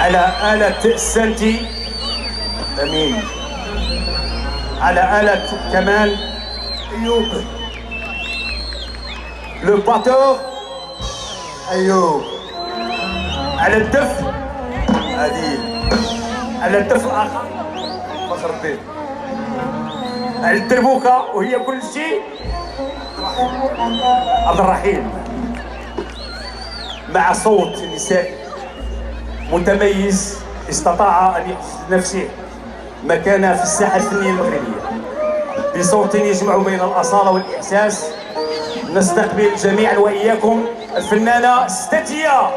على آلة سنتي أمين، على آلة كمان أيوب، لو باتور أيوب، على الدف عديل، على الدف الآخر فخر الدين، على الدربوكة وهي كل شيء عبد الرحيم، مع صوت نسائي متميز استطاع أن يحدد نفسه مكانه في الساحة الفنية المغربية بصوت يجمع بين الأصالة والإحساس. نستقبل جميعا وإياكم الفنانة ستاتيا.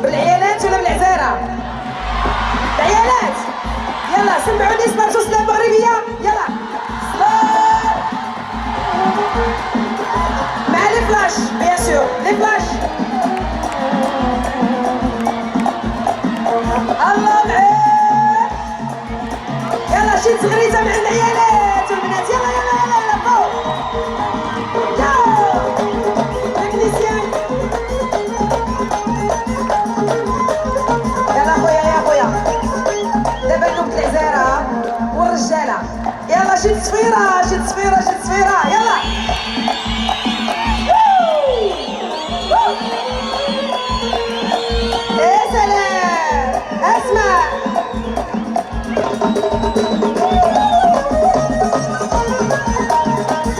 بالعيالات ولا بالعزارة؟ العيالات يلا سمعوني سمعتوا سلام مغربية يلا مع لي فلاش بيان سور لي فلاش. الله معاك يلا شي تغريزة مع العيالات والبنات يلا يلا يلا يلا فوق والرجالة يلا شي تصفيرة شي تصفيرة شي تصفيرة يلا يا سلام اسمع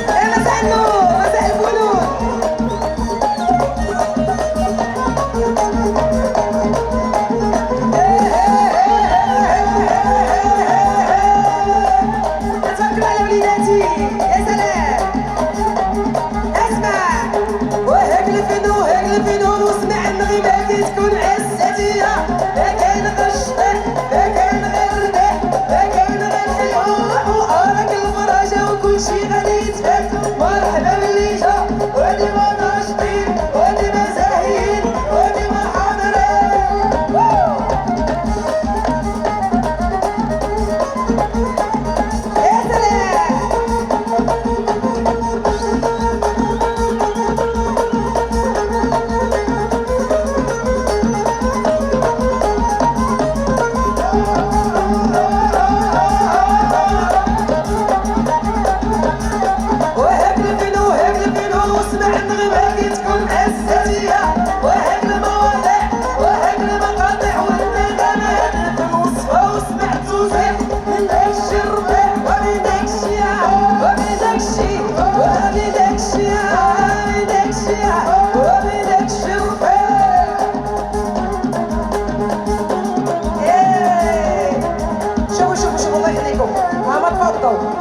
يا مساء النور مساء الفنون يا سلام اسمع وهقلب الفنون واسمع النغمة كي تكون عساتية ما كاين غش ما كاين غير ربح ما كاين غير خيوط وراك الفرجة وكلشي غادي يتفك. مرحبا باللي جا وديما ناشطين وديما زاهيين وديما حاضرين. يا سلام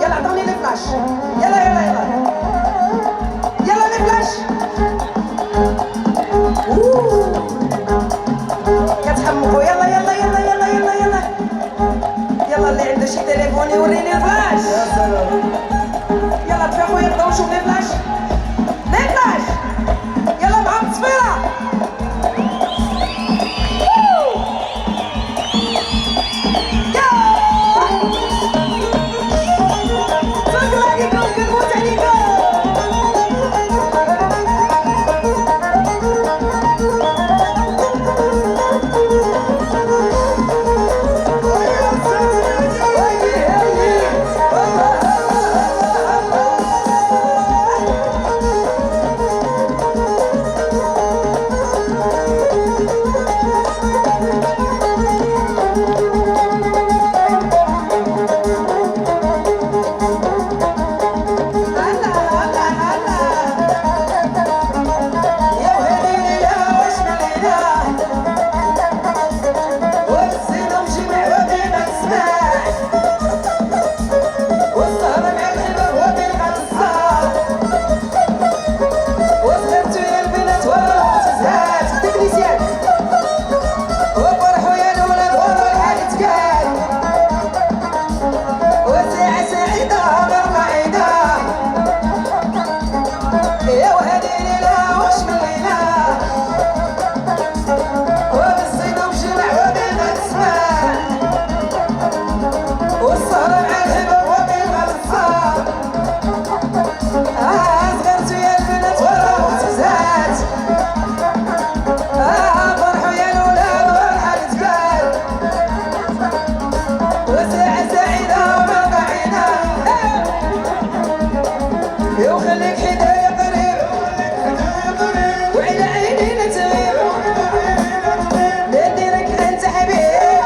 يلا اعطوني لي فلاش يلا يلا يلا يلا لي فلاش كتحمقوا يلا يلا يلا يلا يلا يلا يلا اللي عنده شي تليفون يوريني الفلاش. يا سلام يلا تفي خويا نبداو نشوف لي فلاش لي فلاش يلا مع التصفيرة ساعة سعيدة ومرقعينا وخليك حدايا قريب وعلى عينينا تغيب نديرك انت حبيب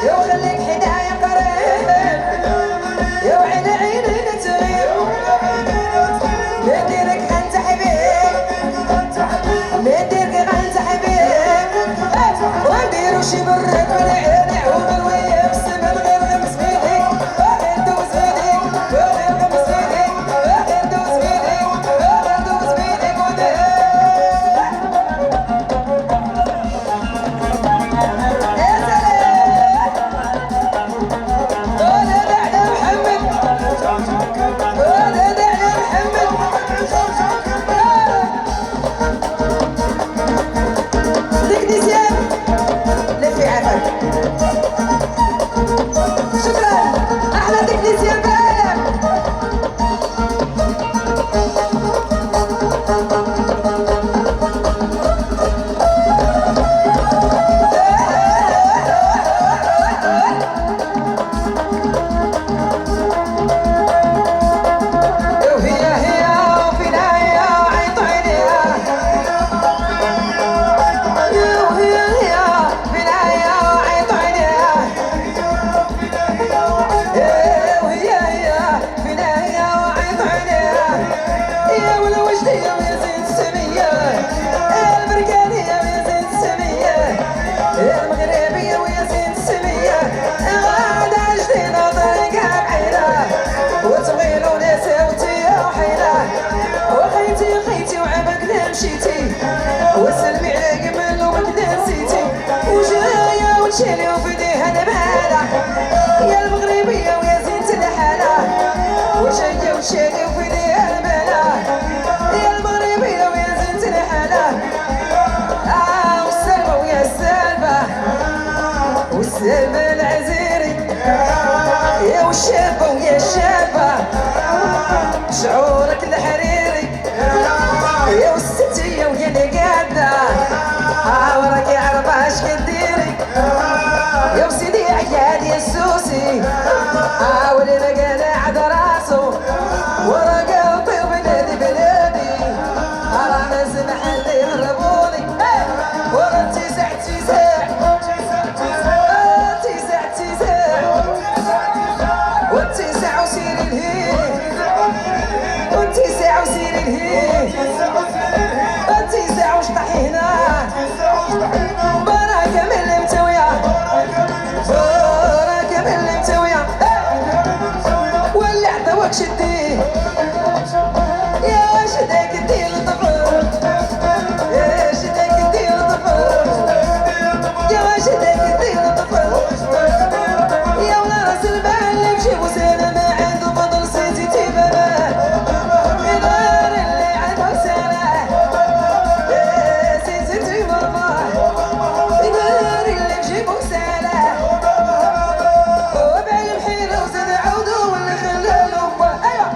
وخليك حدايا قريب وعلى عينينا تغيب نديرك انت حبيب نديرك انت حبيب ونديرو شي برك بالعيني ومن ويا بسمن غير غمس بيديك غير دوز بيديك غير غمس بيديك غير دوز بيديك غير دوز بيديك ودير يا سلام ولد على محمد ولد على محمد تكنيسيان لفي عفاك شكرا احلى تكنيسيان بالعالم وهي هي وفينا هي وعيط عينيها وهي هي فينا هي وعيط عينيها وهي هي فينا هي وعيط عينيها يا ولا وجدية ويا زين السمية البركانية ويا زين السمية المغربية ويا زين السمية غادة جديدة طريقها بعيدة وتغيلو ناسا وتيا وحيلة وخيتي خيتي وعبقنا مشيتي وسلمي على قبل وبكدا نسيتي وجاية وتشيلي وفيديها نبالة يا المغربية ويا زينة الحالة وجاية وتشيلي وفيديها نبالة يا المغربية ويا زينة الحالة والسلبة ويا السلبة والسلبة العزيري يا والشابة ويا الشابة شعورك الحريري يا والستية ويا القادة وراك يعرف اش كديري يا وسيدي عياد يا السوسي واللي ما قال راسو ورا قلبي وبلادي بلادي راه ما سمح لي يهربوني ورا تيسع تيسع تيسع تيسع وتيسع وسيري الهيل وتيسع وسيري الهيل وتيسع وشطحي هنا بركة من المتوية بركة من المتوية ولع ضوك شديه يا شداك الدين الطفل يا شداك الدين الطفل يا شداك الدين الطفل يا ولا راس البال اللي بجيبو سنة ما عنده فضل سيتي تيبانا يدار اللي عنده سنة سيتي تيبانا يدار اللي بجيبو سنة وبعلم حيلة وزاد عودو واللي خلالو ايوا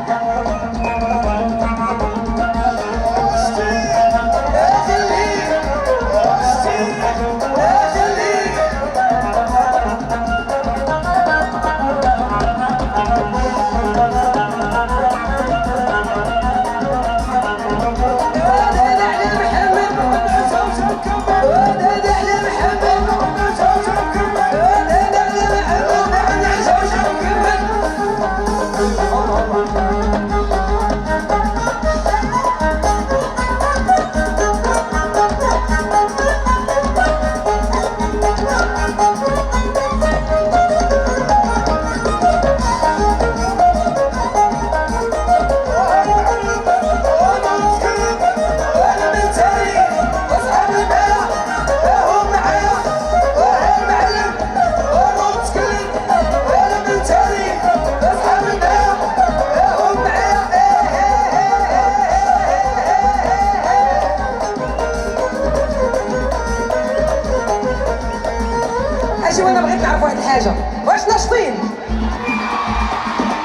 حاجه واش ناشطين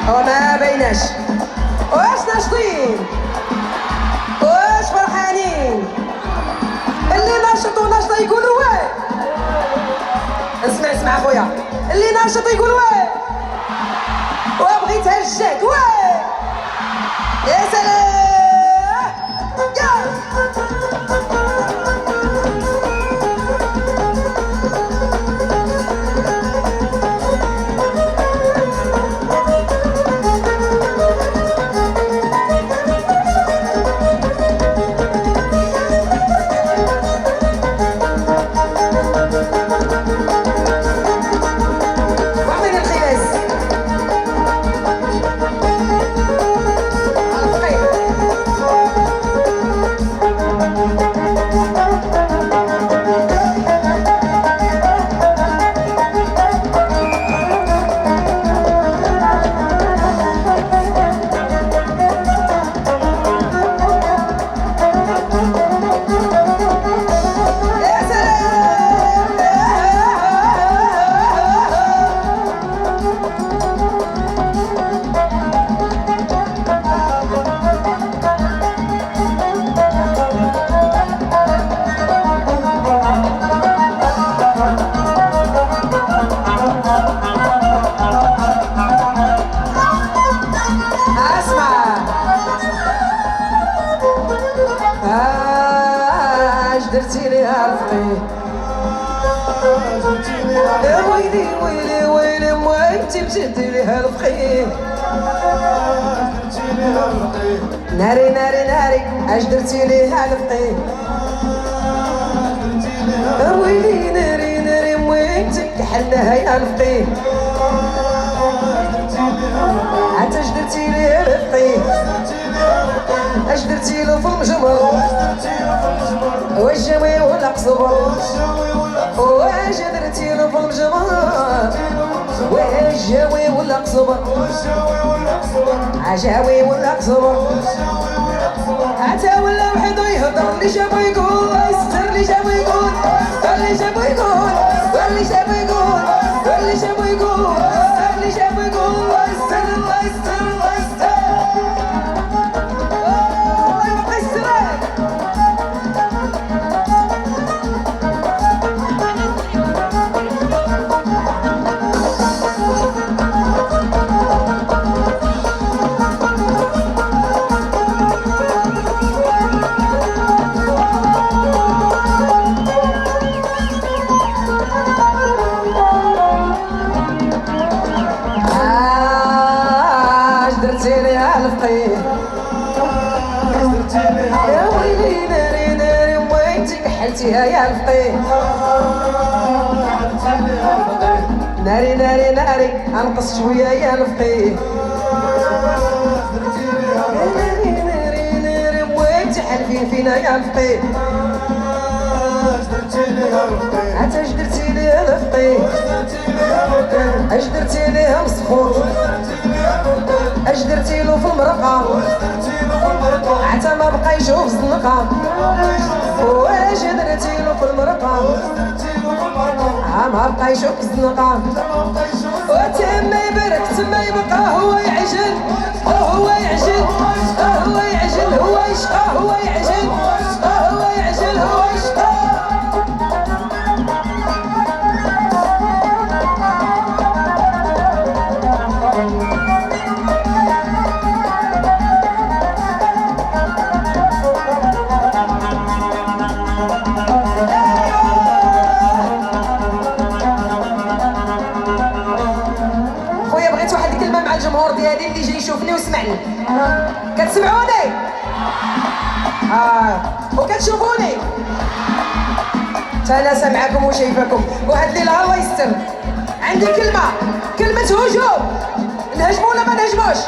وما بيناش واش ناشطين واش فرحانين اللي ناشط وناشطه يقولوا واه اسمع خويا اللي ناشط يقول واه، وبغيتها الجهد واه. يا سلام درتي لي عرفتي يا ويلي ويلي ويلي مويتي بجدي ليها الفقيه ناري ناري ناري اش درتي ليها الفقيه يا ويلي ناري ناري مويتي كحلناها يا الفقيه عاد اش درتي ليها الفقيه اش درتي له في المجمر والجوي والقصبر واش درتي له في المجمر والجوي والقصبر عجاوي والقصبر عتا ولا وحدو يهضر اللي جابو يقول الله يستر اللي جابو يقول اللي جابو يقول اللي جابو يقول اللي جابو يقول اللي جابو يقول الله يستر الله يستر الله يستر يا ويلي ناري ناري وينتي كحلتيها يا الفقيه ناري ناري ناري انقص شويه يا الفقيه ناري ناري ناري وينتي حلفين فينا يا الفقيه عتا اش درتي لي الفقيه اش درتي ليه مسخوط اش درتي له في المرقه عتا ما بقى يشوف الزنقه واش درتي له في المرقه ما بقى يشوف الزنقه وتما يبرك تما يبقى هو يعجن هو يعجن هو يعجن هو يشقى هو يعجن هو يعجن هو يشقى الجمهور ديالي اللي يجي يشوفني ويسمعني كتسمعوني وكتشوفوني انا سامعاكم وشايفاكم وهاد الليله الله يستر عندي كلمه هجوم نهجموا ولا ما نهجموش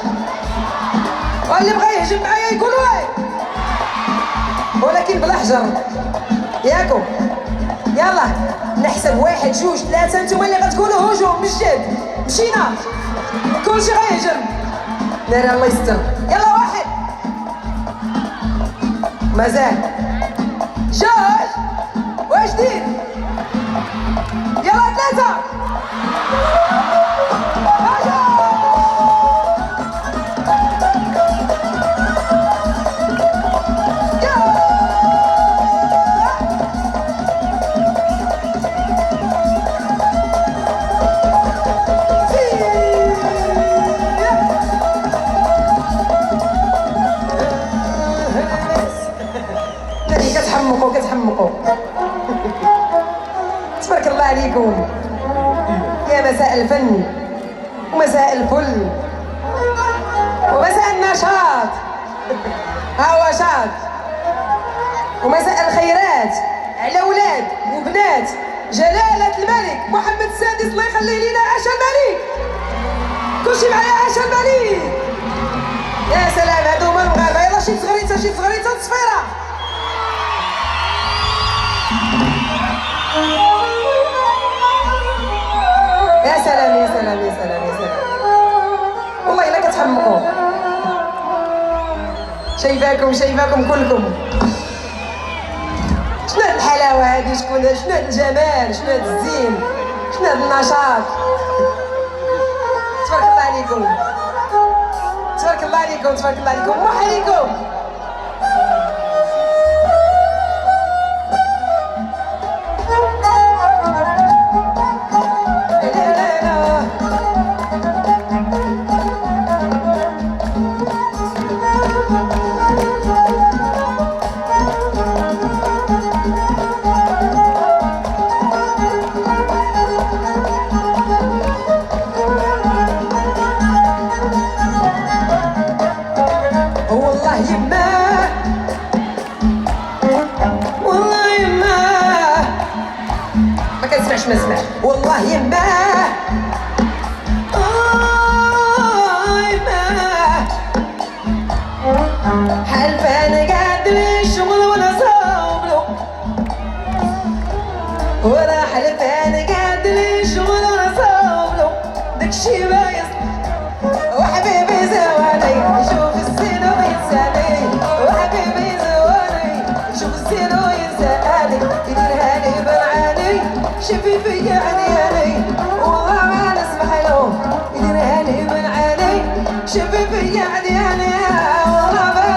واللي بغى يهجم معايا يقول واي ولكن بلا حجر ياكم يلا نحسب 1 2 3 نتوما اللي غتقولوا هجوم مش جد مشينا كلشي غيهجم ناري الله يستر يلا 1 مازال 2 واش دير يلا 3 مساء الفن ومساء الفل ومساء النشاط ها هو شاط ومساء الخيرات على ولاد وبنات جلالة الملك محمد السادس الله يخليه لينا. عاشا الملك كلشي معايا عاشا الملك. يا سلام هادو هما المغاربة. يلا شي صغريته شي صغريته تصفيرة. يا سلام يا سلام يا سلام يا سلام والله الا كتحمقوا. شايفاكم كلكم. شنو هاد الحلاوه هادي؟ شكون شنو هاد الجمال؟ شنو هاد الزين؟ شنو هاد النشاط؟ تبارك الله عليكم تبارك الله عليكم تبارك الله عليكم. مرحبا عليكم. ما اسمع والله يما يما حلفة انا قاعد لي الشغل وانا صابلو وانا حلفة انا قاعد لي الشغل وانا صابلو داكشي ما وحبيبي زواني يشوف الزين وينساني وحبيبي زواني يشوف الزين وينساني يديرها لي بالعاني شوفي فيا عدياني والله ما نسمح له يديرها لي بالعاني شوفي فيا عدياني والله ما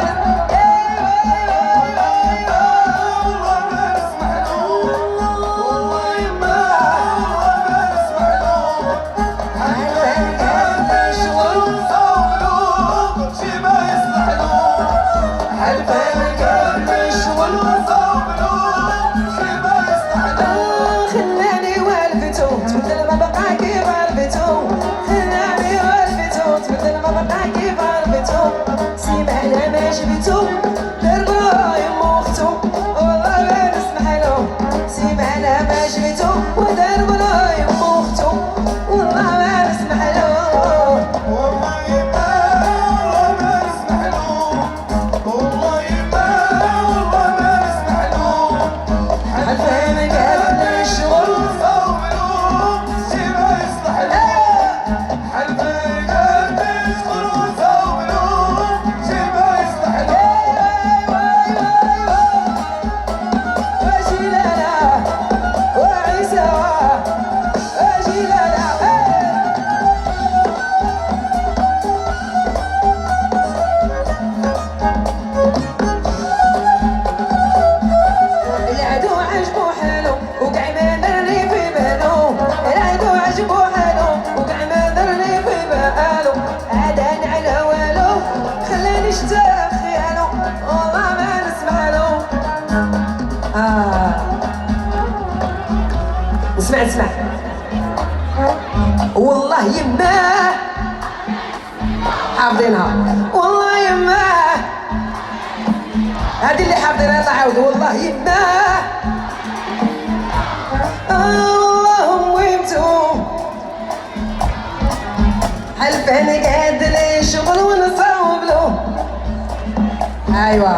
اسمع والله يما حافظينها والله يما هذه اللي حافظينها. يلا عاودوا والله يما اللهم ويمتو حلف انا قاعد لي شغل ونصوب له. ايوا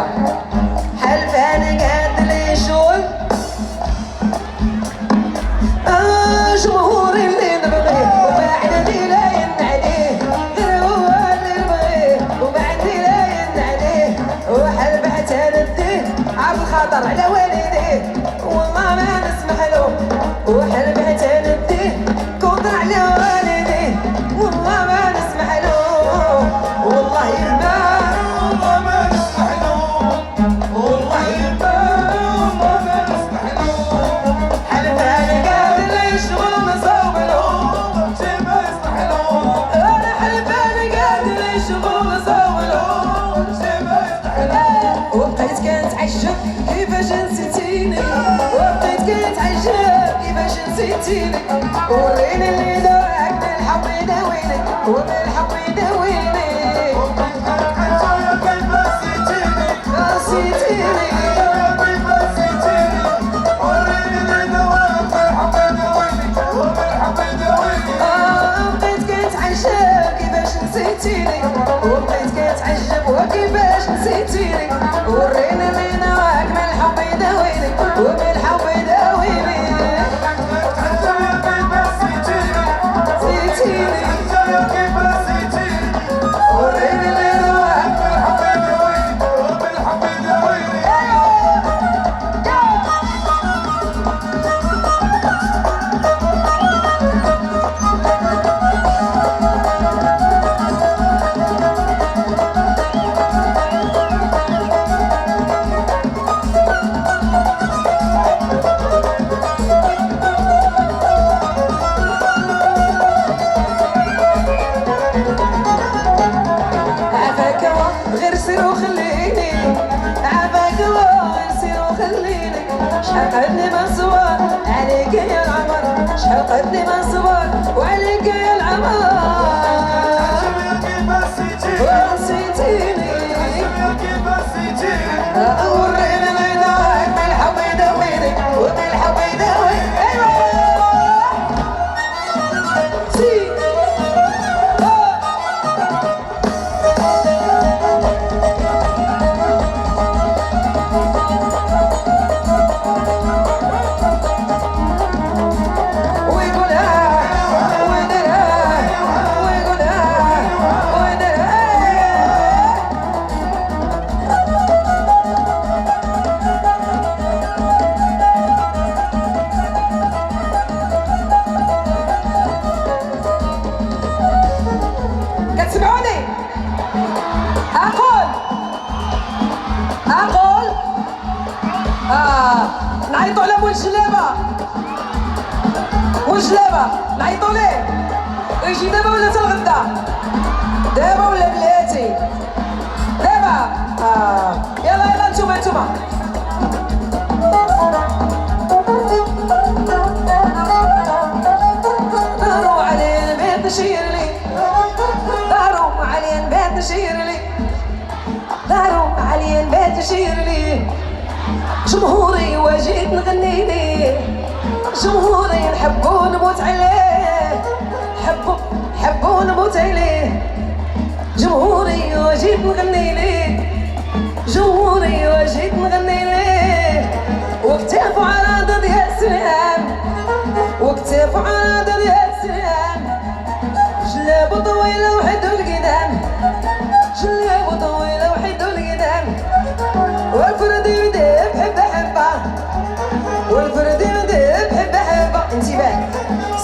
حلف انا قاعد لي شغل جمهور اللي نبغيه وبعدني لا ينعديه غير هو اللي نبغيه وبعدني لا ينعديه وحل بعتها نديه عرض الخطر على والديه والله ما نسمح له وحل بعتها نديه كوطر على والديه والله ما نسمح له والله يما والله ما نسمح له والله يما والله ما نسمح له حلف انا قاعد لي شغل وبقيت كنتعجب كيفاش نسيتيني وبقيت كنتعجب كيفاش نسيتيني وريني اللي داك مشيتيني وبقيت كنتعجب وكيفاش نسيتيني وريني اللي نواك من الحب يداويني ومن الحب يداويني نسيتيني وريني اللي نواك من الحب يداويني ومن الحب يداويني غير سير وخليني عافاك غير سير وخليني شحال قدني ما نصبر عليك يا العمر شحال قدني ما نصبر وعليك يا العمر ونسيتيني وريني اللي يداويك من الحب يداويني ومن الحب يداويني ايوا كتسمعوني اقول نعيطوا على مول الجلابه نعيطوا ليه يجي دابا ولا حتى الغدا دابا ولا بلاتي دابا يلا نتوما داروا علي البيت تشير لي داروا علي البيت تشير لي جمهوري واجيت نغني ليه جمهوري نحبو نموت عليه حبو نموت عليه جمهوري واجيت نغني ليه جمهوري واجيت نغني ليه وكتافو على ضد يا سلام وكتافو على ضد يا سلام جلابو طويلة وحدو القدام جلابو طويلة وحدو القدام والفرد يدب حبة حبة والفرد يدب حبة حبة انتباه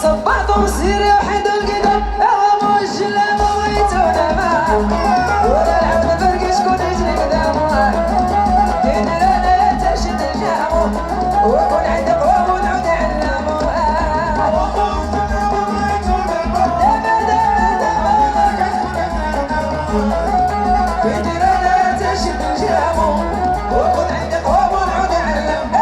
صبعتو مسيري وحدو القدام هوا مو الجلابة ويتونا ما ولا العود فرقي شكون يجري قدامه يدير انا تشد الجامو وكون عندك قوم ونعود علامو يدير انا تشد الجامو وكون عندك قوم ونعود علامو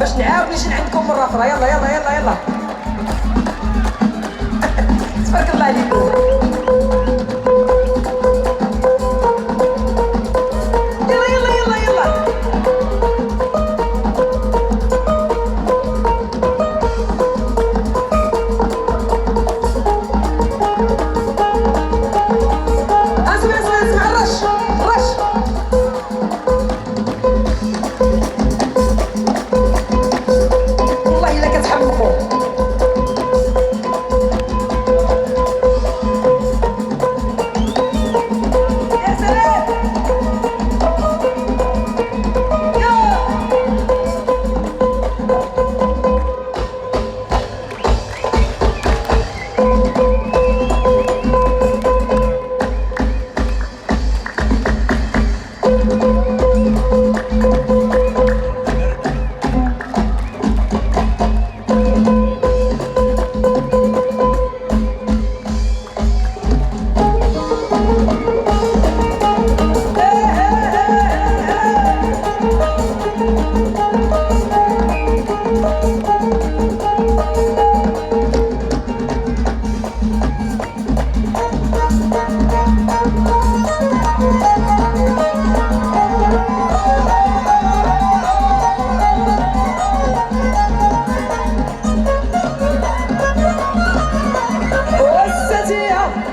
باش نعاود نجي عندكم مرة أخرى يلا تبارك الله عليكم يلا اسمع الرش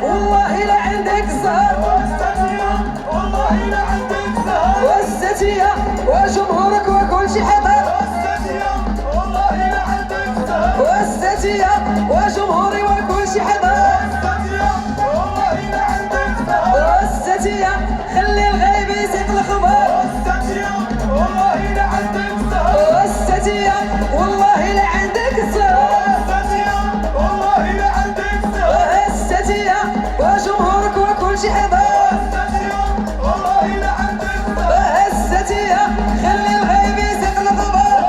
والله لا عندك زهر والله لا عندك زهر والستية وجمهورك وكل شي حضر والله لا عندك زهر والستية وجمهوري وكل شي حضر والله لا عندك زهر والستية خلي الغيب يسيق الخبر والله لا عندك زهر والستية والله لا عندك زهر والله لا عندك زهر والستية وجمهورك وكل شي حضر والله لا عندك زهر الستية خلي الغيب يسيق الخبر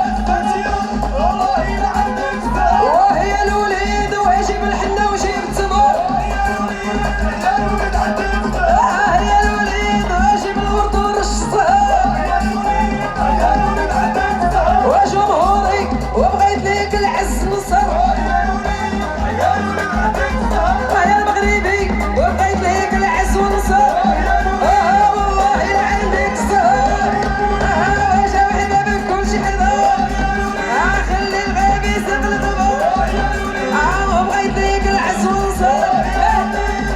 والله لا عندك زهر وهي الوليد ويجيب الحنة ويجيب التمر يا الوليد عندك زهر هي الوليد ويجيب الورد ورش الزهر يا الوليد عندك زهر وجمهوري وبغيت ليك العز نصر يا الوليد عندك زهر يا المغربي وبغيت ليك العز ونصر والله لا عندك زهر جا وحده بكل شي حضر خلي الغيب يسيق الخبر وبغيت ليك العز ونصر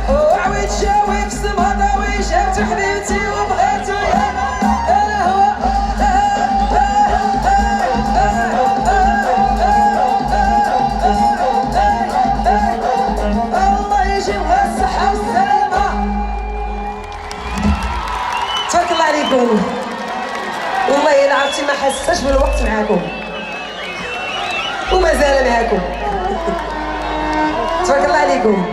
وعويت شاوي في السما ضاوي شافت حبيبتي وبغيتو يا الهوى الله يجيبها الصحة والسلامة. تبارك الله عليكم والله إلا عرفتي ما حسيتش بالوقت معاكم ومازال معاكم. تبارك الله عليكم.